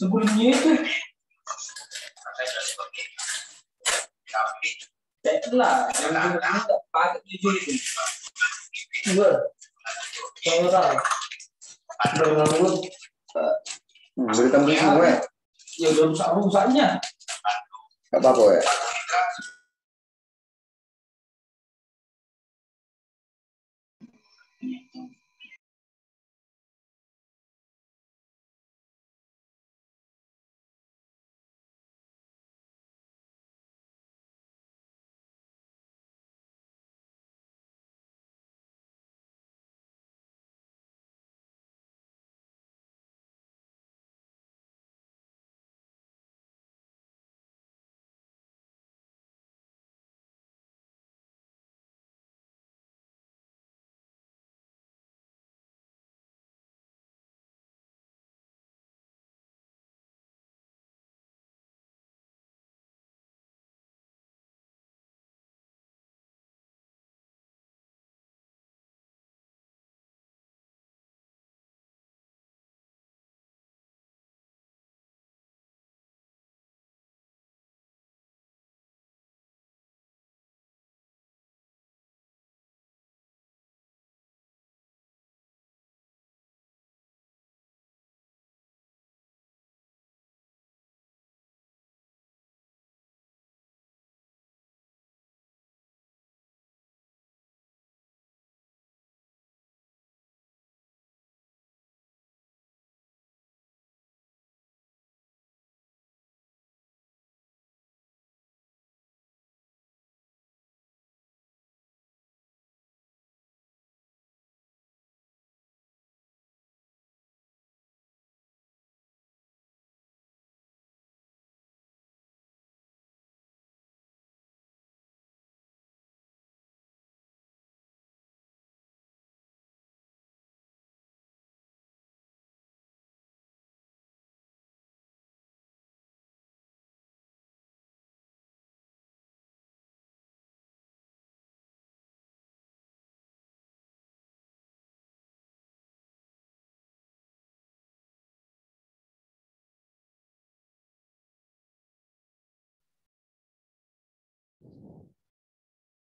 Sebelumnya itu lah yang pakai jujur itu. Kalau tahu. Berikan semua ya. Ya udah rusak-rusaknya. Gak apa-apa ya.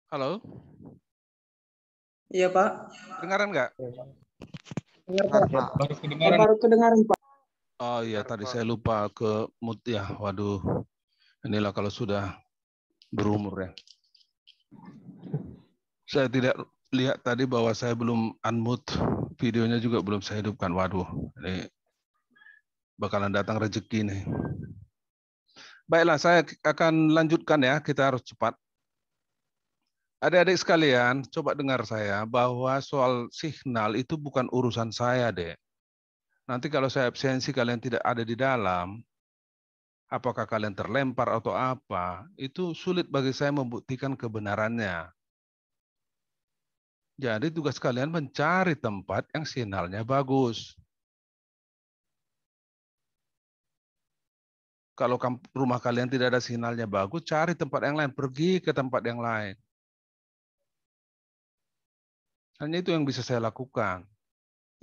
Halo? Iya, Pak. Kedengaran nggak? Dengar, Pak. Baru kedengaran, Pak. Oh iya, tadi saya lupa ke mute ya. Waduh, inilah kalau sudah berumur ya. Saya tidak lihat tadi bahwa saya belum unmute, videonya juga belum saya hidupkan. Waduh, ini bakalan datang rezeki nih. Baiklah, saya akan lanjutkan ya, kita harus cepat. Adik-adik sekalian, coba dengar saya bahwa soal signal itu bukan urusan saya, Dek. Nanti kalau saya absensi kalian tidak ada di dalam, apakah kalian terlempar atau apa, itu sulit bagi saya membuktikan kebenarannya. Jadi tugas kalian mencari tempat yang sinyalnya bagus. Kalau rumah kalian tidak ada sinyalnya bagus, cari tempat yang lain, pergi ke tempat yang lain. Hanya itu yang bisa saya lakukan.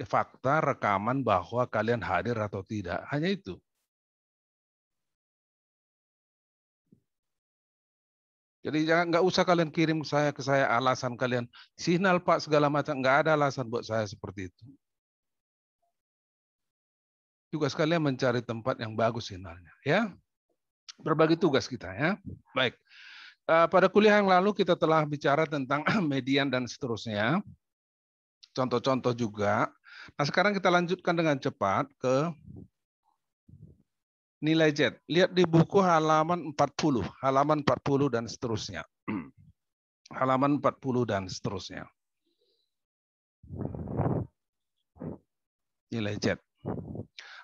Fakta rekaman bahwa kalian hadir atau tidak, hanya itu. Jadi nggak usah kalian kirim ke saya alasan kalian sinyal Pak segala macam, nggak ada alasan buat saya seperti itu. Tugas kalian mencari tempat yang bagus sinyalnya, ya. Berbagi tugas kita, ya. Baik. Pada kuliah yang lalu kita telah bicara tentang median dan seterusnya. Contoh-contoh juga. Nah, sekarang kita lanjutkan dengan cepat ke nilai Z. Lihat di buku halaman 40, halaman 40 dan seterusnya. Halaman 40 dan seterusnya. Nilai Z.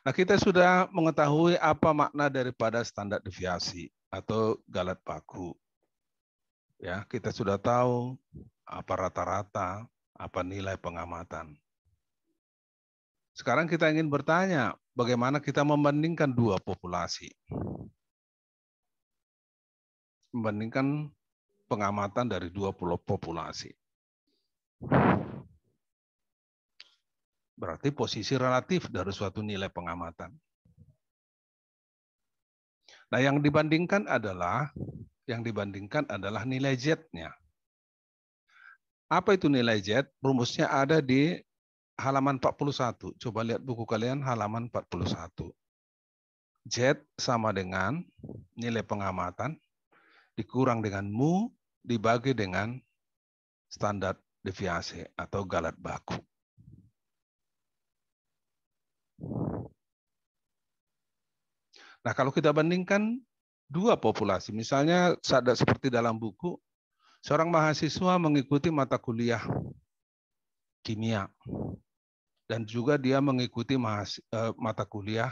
Nah, kita sudah mengetahui apa makna daripada standar deviasi atau galat baku. Ya, kita sudah tahu apa rata-rata, apa nilai pengamatan. Sekarang kita ingin bertanya, bagaimana kita membandingkan dua populasi? Membandingkan pengamatan dari dua populasi. Berarti posisi relatif dari suatu nilai pengamatan. Nah, yang dibandingkan adalah nilai Z-nya. Apa itu nilai Z? Rumusnya ada di halaman 41. Coba lihat buku kalian halaman 41. Z sama dengan nilai pengamatan dikurang dengan mu dibagi dengan standar deviasi atau galat baku. Nah, kalau kita bandingkan dua populasi, misalnya seperti dalam buku, seorang mahasiswa mengikuti mata kuliah kimia dan juga dia mengikuti mata kuliah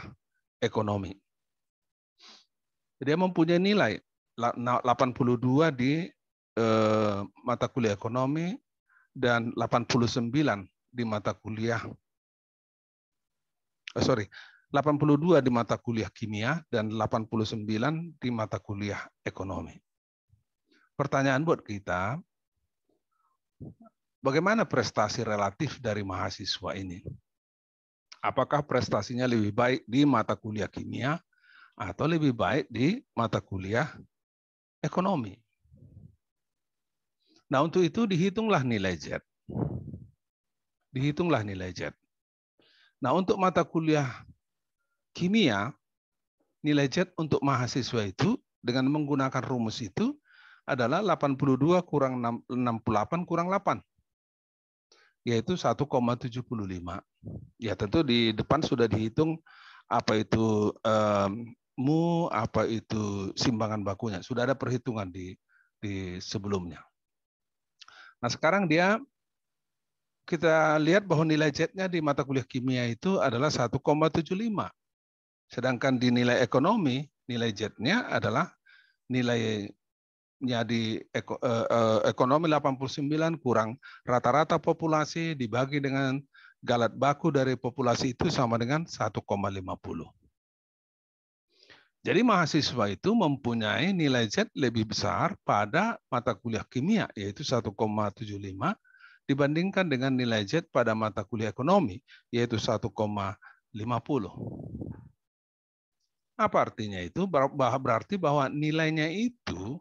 ekonomi. Dia mempunyai nilai 82 di mata kuliah ekonomi dan 89 di mata kuliah 82 di mata kuliah kimia dan 89 di mata kuliah ekonomi. Pertanyaan buat kita, bagaimana prestasi relatif dari mahasiswa ini? Apakah prestasinya lebih baik di mata kuliah kimia atau lebih baik di mata kuliah ekonomi? Nah, untuk itu dihitunglah nilai Z. Dihitunglah nilai Z. Nah, untuk mata kuliah kimia, nilai Z untuk mahasiswa itu dengan menggunakan rumus itu adalah 82 kurang 68 kurang 8. Yaitu 1,75. Ya, tentu di depan sudah dihitung apa itu mu, apa itu simbangan bakunya. Sudah ada perhitungan di sebelumnya. Nah, sekarang kita lihat bahwa nilai Z-nya di mata kuliah kimia itu adalah 1,75. Sedangkan di nilai ekonomi, nilai Z-nya adalah nilainya di ekonomi 89 kurang rata-rata populasi dibagi dengan galat baku dari populasi itu sama dengan 1,50. Jadi mahasiswa itu mempunyai nilai Z lebih besar pada mata kuliah kimia, yaitu 1,75, dibandingkan dengan nilai Z pada mata kuliah ekonomi, yaitu 1,50. Apa artinya itu? Berarti bahwa nilainya itu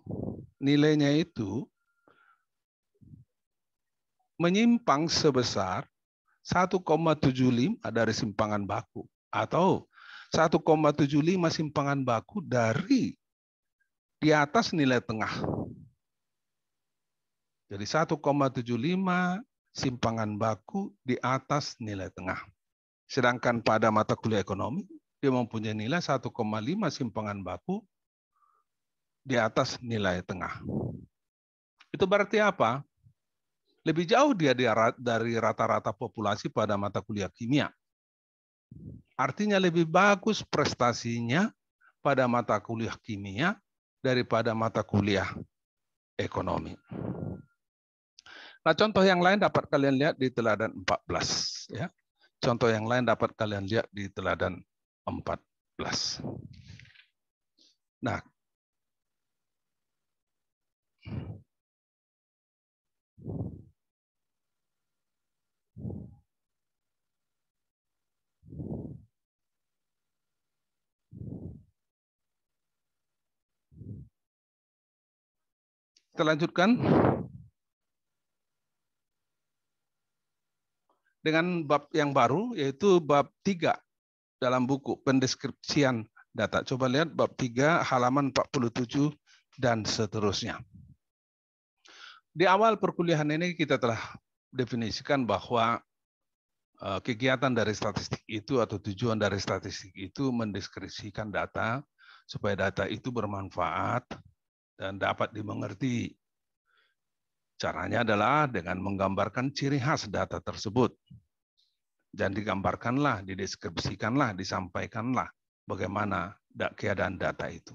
menyimpang sebesar 1,75 dari simpangan baku atau 1,75 simpangan baku dari di atas nilai tengah. Jadi 1,75 simpangan baku di atas nilai tengah. Sedangkan pada mata kuliah ekonomi dia mempunyai nilai 1,5 simpangan baku di atas nilai tengah. Itu berarti apa? Lebih jauh dia dari rata-rata populasi pada mata kuliah kimia. Artinya lebih bagus prestasinya pada mata kuliah kimia daripada mata kuliah ekonomi. Nah, contoh yang lain dapat kalian lihat di teladan 14. Ya. Contoh yang lain dapat kalian lihat di teladan 14. Nah, kita lanjutkan dengan bab yang baru, yaitu bab 3 dalam buku pendeskripsian data. Coba lihat bab 3 halaman 47 dan seterusnya. Di awal perkuliahan ini kita telah definisikan bahwa kegiatan dari statistik itu atau tujuan dari statistik itu mendeskripsikan data supaya data itu bermanfaat dan dapat dimengerti. Caranya adalah dengan menggambarkan ciri khas data tersebut. Dan digambarkanlah, dideskripsikanlah, disampaikanlah bagaimana keadaan data itu.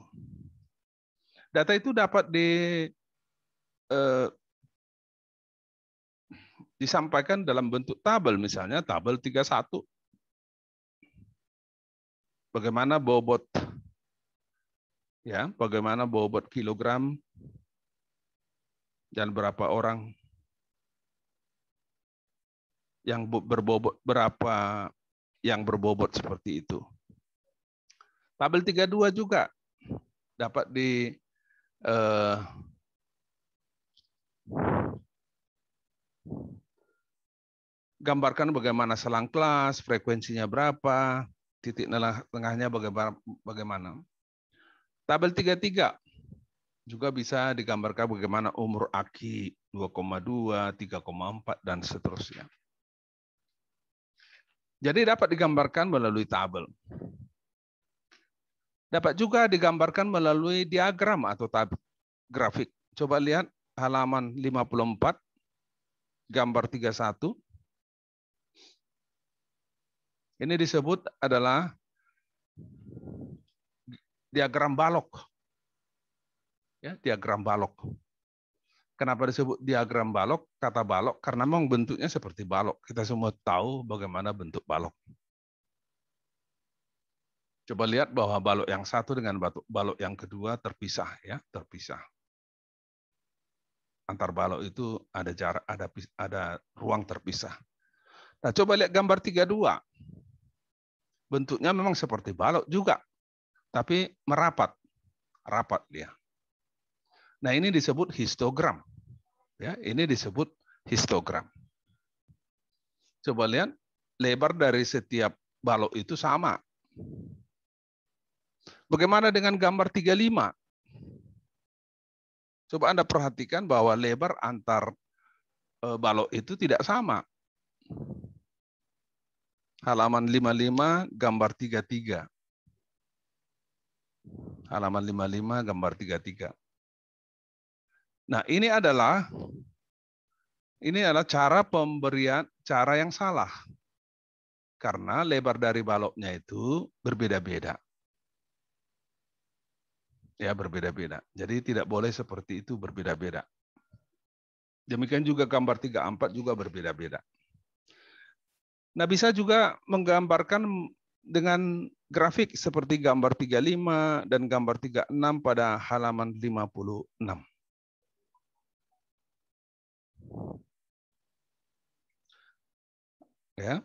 Data itu dapat disampaikan dalam bentuk tabel, misalnya tabel 31. Bagaimana bobot kilogram dan berapa orang yang berbobot, berapa yang berbobot seperti itu. Tabel 32 juga dapat di gambarkan bagaimana selang kelas, frekuensinya berapa, titik tengahnya bagaimana. Tabel 33 juga bisa digambarkan bagaimana umur aki 2,2, 3,4, dan seterusnya. Jadi dapat digambarkan melalui tabel. Dapat juga digambarkan melalui diagram atau grafik. Coba lihat halaman 54, gambar 31. Ini disebut adalah diagram balok. Ya, diagram balok. Kenapa disebut diagram balok? Kata balok karena memang bentuknya seperti balok. Kita semua tahu bagaimana bentuk balok. Coba lihat bahwa balok yang satu dengan balok yang kedua terpisah, ya, terpisah. Antar balok itu ada jarak, ada ruang terpisah. Nah, coba lihat gambar 32. Bentuknya memang seperti balok juga, tapi merapat, rapat dia. Nah, ini disebut histogram. Ya, ini disebut histogram. Coba lihat, lebar dari setiap balok itu sama. Bagaimana dengan gambar 35? Coba Anda perhatikan bahwa lebar antar balok itu tidak sama. Halaman 55, gambar 33. Halaman 55, gambar 33. Nah, ini adalah cara pemberian, cara yang salah. Karena lebar dari baloknya itu berbeda-beda. Ya, berbeda-beda. Jadi tidak boleh seperti itu, berbeda-beda. Demikian juga gambar 34 juga berbeda-beda. Nah, bisa juga menggambarkan dengan grafik seperti gambar 35 dan gambar 36 pada halaman 56. Ya.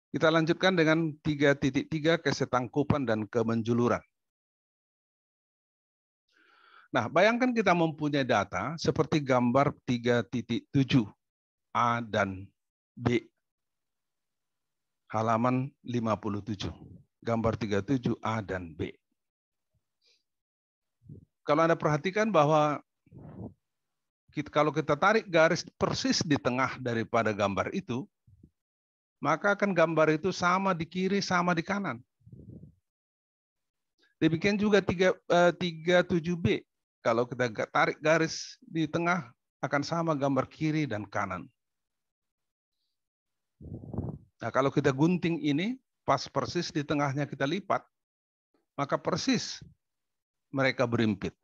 Kita lanjutkan dengan 3.3 kesetangkupan dan kemenjuluran. Nah, bayangkan kita mempunyai data seperti gambar 3.7 A dan B. Halaman 57. Gambar 37 A dan B. Kalau Anda perhatikan bahwa kalau kita tarik garis persis di tengah daripada gambar itu, maka akan gambar itu sama di kiri, sama di kanan. Demikian juga 37B. Kalau kita tarik garis di tengah, akan sama gambar kiri dan kanan. Nah, kalau kita gunting ini, pas persis di tengahnya kita lipat, maka persis mereka berimpit.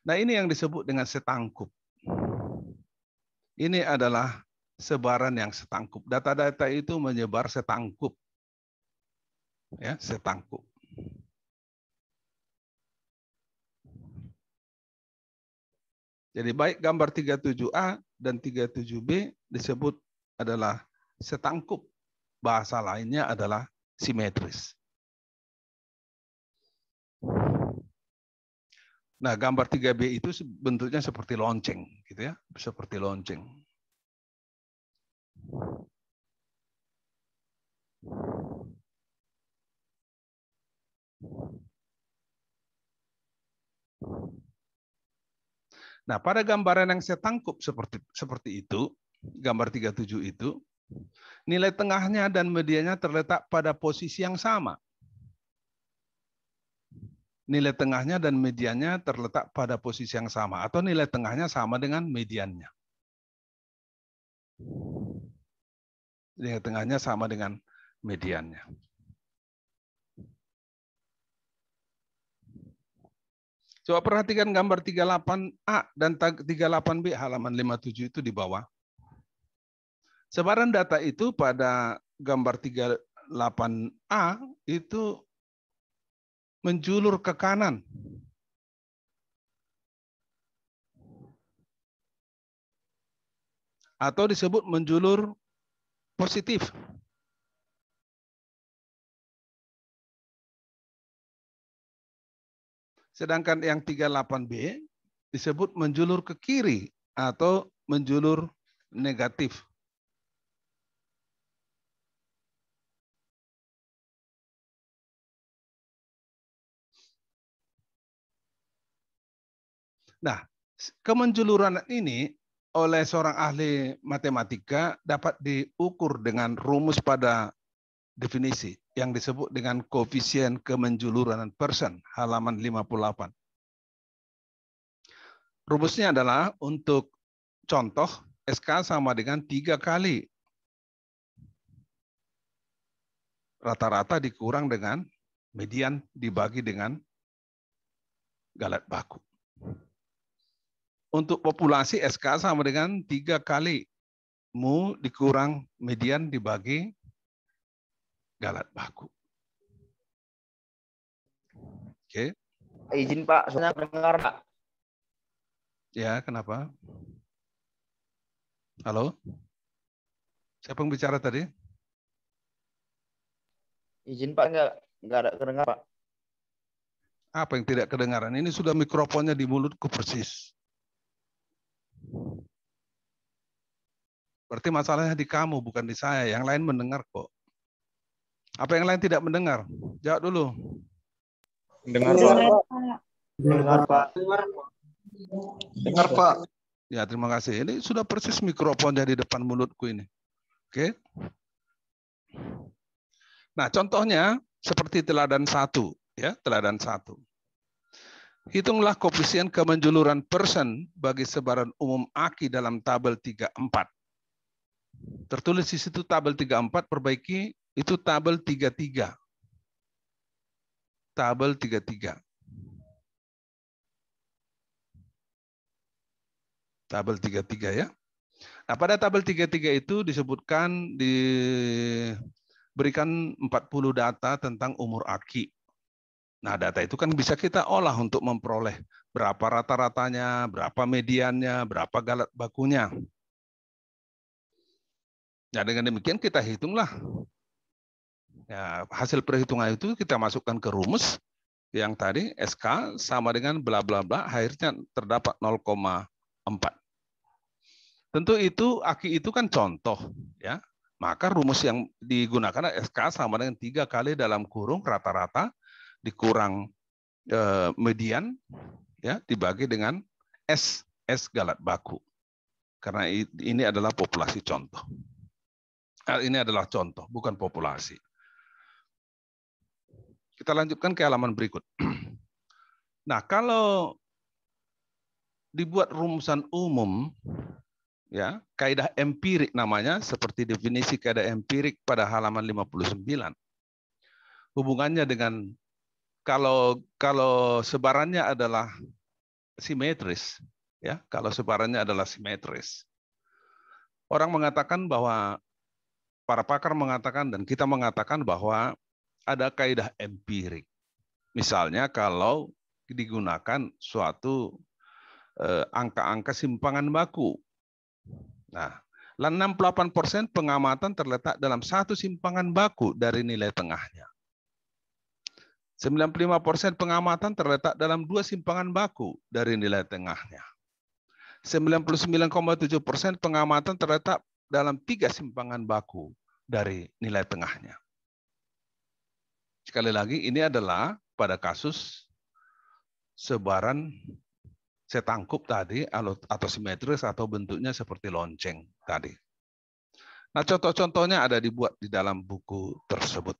Nah, ini yang disebut dengan setangkup. Ini adalah sebaran yang setangkup. Data-data itu menyebar setangkup. Ya, setangkup. Jadi baik gambar 37A dan 37B disebut adalah setangkup. Bahasa lainnya adalah simetris. Nah, gambar 3B itu bentuknya seperti lonceng, gitu ya, seperti lonceng. Nah, pada gambaran yang setangkup seperti itu, gambar 37 itu, nilai tengahnya dan medianya terletak pada posisi yang sama. Nilai tengahnya dan mediannya terletak pada posisi yang sama, atau nilai tengahnya sama dengan mediannya. Nilai tengahnya sama dengan mediannya. Coba perhatikan gambar 38A dan 38B halaman 57 itu di bawah. Sebaran data itu pada gambar 38A itu menjulur ke kanan. Atau disebut menjulur positif. Sedangkan yang 38B disebut menjulur ke kiri atau menjulur negatif. Nah, kemenjuluran ini oleh seorang ahli matematika dapat diukur dengan rumus pada definisi yang disebut dengan koefisien kemenjuluran Pearson, halaman 58. Rumusnya adalah untuk contoh SK sama dengan 3 kali rata-rata dikurang dengan median dibagi dengan galat baku. Untuk populasi SK sama dengan 3 kali mu dikurang median dibagi galat baku. Oke. Izin Pak, soalnya dengar Pak. Ya, kenapa? Halo? Siapa yang bicara tadi? Izin Pak, nggak ada kedengar Pak. Apa yang tidak kedengaran? Ini sudah mikrofonnya di mulutku persis. Berarti masalahnya di kamu, bukan di saya. Yang lain mendengar kok. Apa yang lain tidak mendengar? Jawab dulu. Dengar Pak. Dengar Pak. Dengar Pak. Ya, terima kasih. Ini sudah persis mikrofonnya di depan mulutku ini. Oke. Nah, contohnya seperti teladan 1, ya, teladan 1. Hitunglah koefisien kemenjuluran Pearson bagi sebaran umum aki dalam tabel 34. Tertulis di situ tabel 34, perbaiki itu tabel 33. Tabel 33. Tabel 33 ya. Nah, pada tabel 33 itu disebutkan diberikan 40 data tentang umur aki. Nah, data itu kan bisa kita olah untuk memperoleh berapa rata-ratanya, berapa mediannya, berapa galat bakunya. Nah, dengan demikian kita hitunglah. Ya, hasil perhitungan itu kita masukkan ke rumus yang tadi SK sama dengan bla bla bla, akhirnya terdapat 0,4. Tentu itu aki itu kan contoh, ya. Maka rumus yang digunakan SK sama dengan 3 kali dalam kurung rata-rata dikurang median, ya, dibagi dengan S galat baku. Karena ini adalah populasi contoh. Ini adalah contoh, bukan populasi. Kita lanjutkan ke halaman berikut. Nah, kalau dibuat rumusan umum, ya, kaidah empirik namanya, seperti definisi kaidah empirik pada halaman 59. Hubungannya dengan kalau sebarannya adalah simetris, ya, kalau sebarannya adalah simetris. Orang mengatakan bahwa para pakar mengatakan dan kita mengatakan bahwa ada kaidah empirik. Misalnya kalau digunakan suatu angka-angka simpangan baku. Nah, 68% pengamatan terletak dalam satu simpangan baku dari nilai tengahnya. 95% pengamatan terletak dalam 2 simpangan baku dari nilai tengahnya. 99,7% pengamatan terletak dalam 3 simpangan baku dari nilai tengahnya. Sekali lagi, ini adalah pada kasus sebaran setangkup tadi atau simetris atau bentuknya seperti lonceng tadi. Nah, contoh-contohnya ada dibuat di dalam buku tersebut.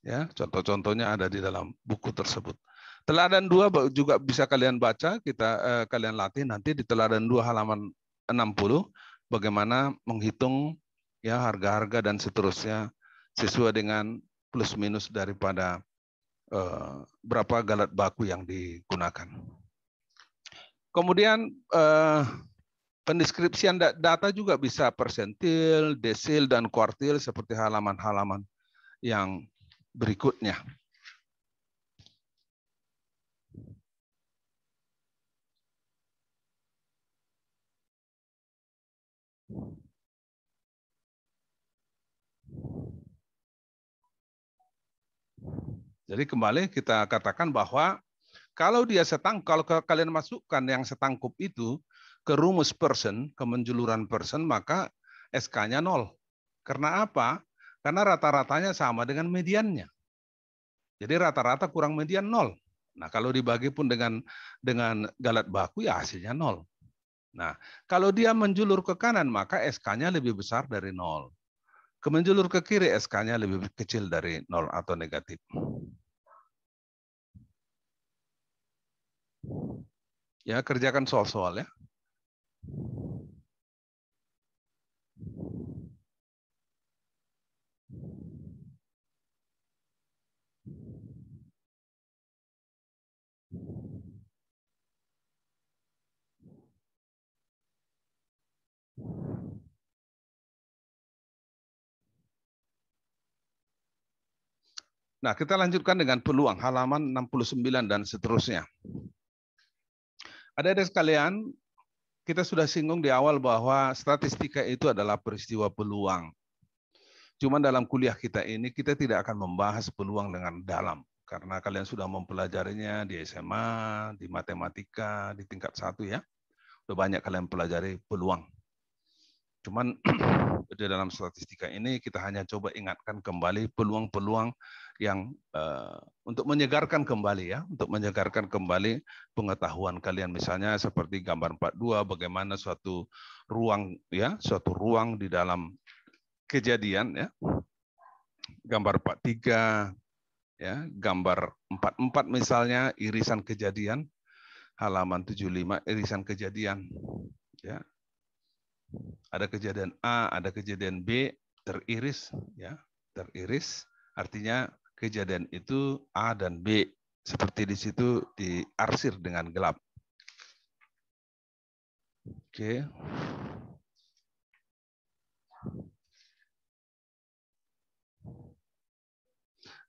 Ya, contoh-contohnya ada di dalam buku tersebut. Teladan 2 juga bisa kalian baca, kalian latih nanti di teladan 2 halaman 60 bagaimana menghitung ya harga-harga dan seterusnya sesuai dengan plus minus daripada berapa galat baku yang digunakan. Kemudian pendeskripsian data juga bisa persentil, desil, dan kuartil seperti halaman-halaman yang berikutnya. Jadi kembali kita katakan bahwa kalau dia kalau kalian masukkan yang setangkup itu ke rumus person, ke menjuluran person, maka SK-nya 0. Karena apa? Karena rata-ratanya sama dengan mediannya. Jadi rata-rata kurang median 0. Nah, kalau dibagi pun dengan galat baku ya hasilnya 0. Nah, kalau dia menjulur ke kanan maka SK-nya lebih besar dari 0. Menjulur ke kiri SK-nya lebih kecil dari 0 atau negatif. Ya, kerjakan soal-soal ya. Nah, kita lanjutkan dengan peluang halaman 69 dan seterusnya. Adik-adik sekalian, kita sudah singgung di awal bahwa statistika itu adalah peristiwa peluang. Cuma dalam kuliah kita ini, kita tidak akan membahas peluang dengan dalam. Karena kalian sudah mempelajarinya di SMA, di matematika, di tingkat 1 ya. Sudah banyak kalian pelajari peluang. Cuman di dalam statistika ini kita hanya coba ingatkan kembali peluang-peluang yang untuk menyegarkan kembali ya, untuk menyegarkan kembali pengetahuan kalian, misalnya seperti gambar 42 bagaimana suatu ruang ya, suatu ruang di dalam kejadian ya. Gambar 43 ya, gambar 44 misalnya irisan kejadian, halaman 75 irisan kejadian ya. Ada kejadian A, ada kejadian B, teriris, ya, teriris. Artinya kejadian itu A dan B, seperti di situ diarsir dengan gelap. Oke.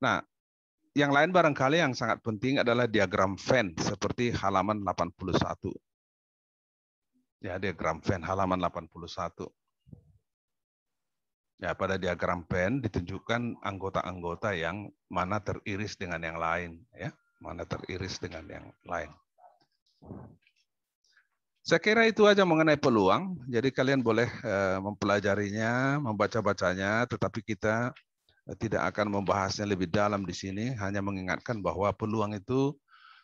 Nah, yang lain barangkali yang sangat penting adalah diagram Venn seperti halaman 81. Ya, diagram Venn halaman 81. Ya, pada diagram Venn ditunjukkan anggota-anggota yang mana teriris dengan yang lain, ya, mana teriris dengan yang lain. Saya kira itu aja mengenai peluang. Jadi kalian boleh mempelajarinya, membaca-bacanya, tetapi kita tidak akan membahasnya lebih dalam di sini, hanya mengingatkan bahwa peluang itu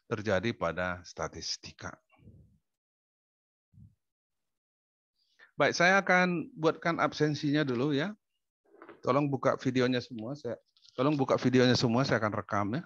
terjadi pada statistika. Baik, saya akan buatkan absensinya dulu ya. Tolong buka videonya semua. Saya akan rekam ya.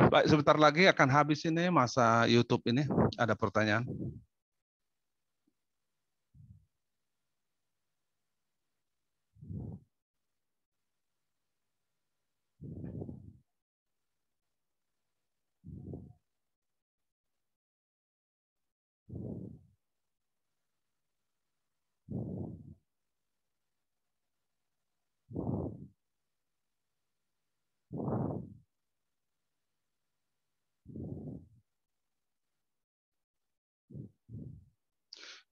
Baik, sebentar lagi akan habis ini masa YouTube ini. Ada pertanyaan?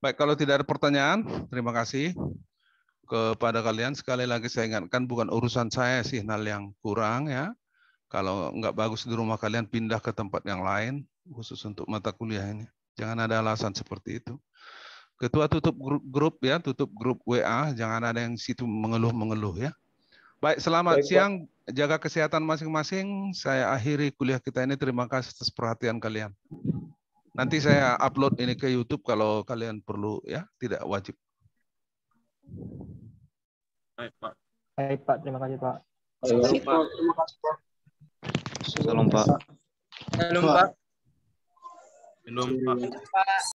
Baik, kalau tidak ada pertanyaan, terima kasih kepada kalian. Sekali lagi saya ingatkan, bukan urusan saya signal yang kurang ya. Kalau nggak bagus di rumah kalian, pindah ke tempat yang lain, khusus untuk mata kuliah ini. Jangan ada alasan seperti itu. Ketua tutup grup ya, tutup grup WA. Jangan ada yang situ mengeluh-mengeluh ya. Baik, selamat siang. Jaga kesehatan masing-masing. Saya akhiri kuliah kita ini. Terima kasih atas perhatian kalian. Nanti saya upload ini ke YouTube kalau kalian perlu ya, tidak wajib. Baik, Pak. Baik, Pak. Terima kasih, Pak. Salam, Pak. Belum, Pak. Belum, Pak.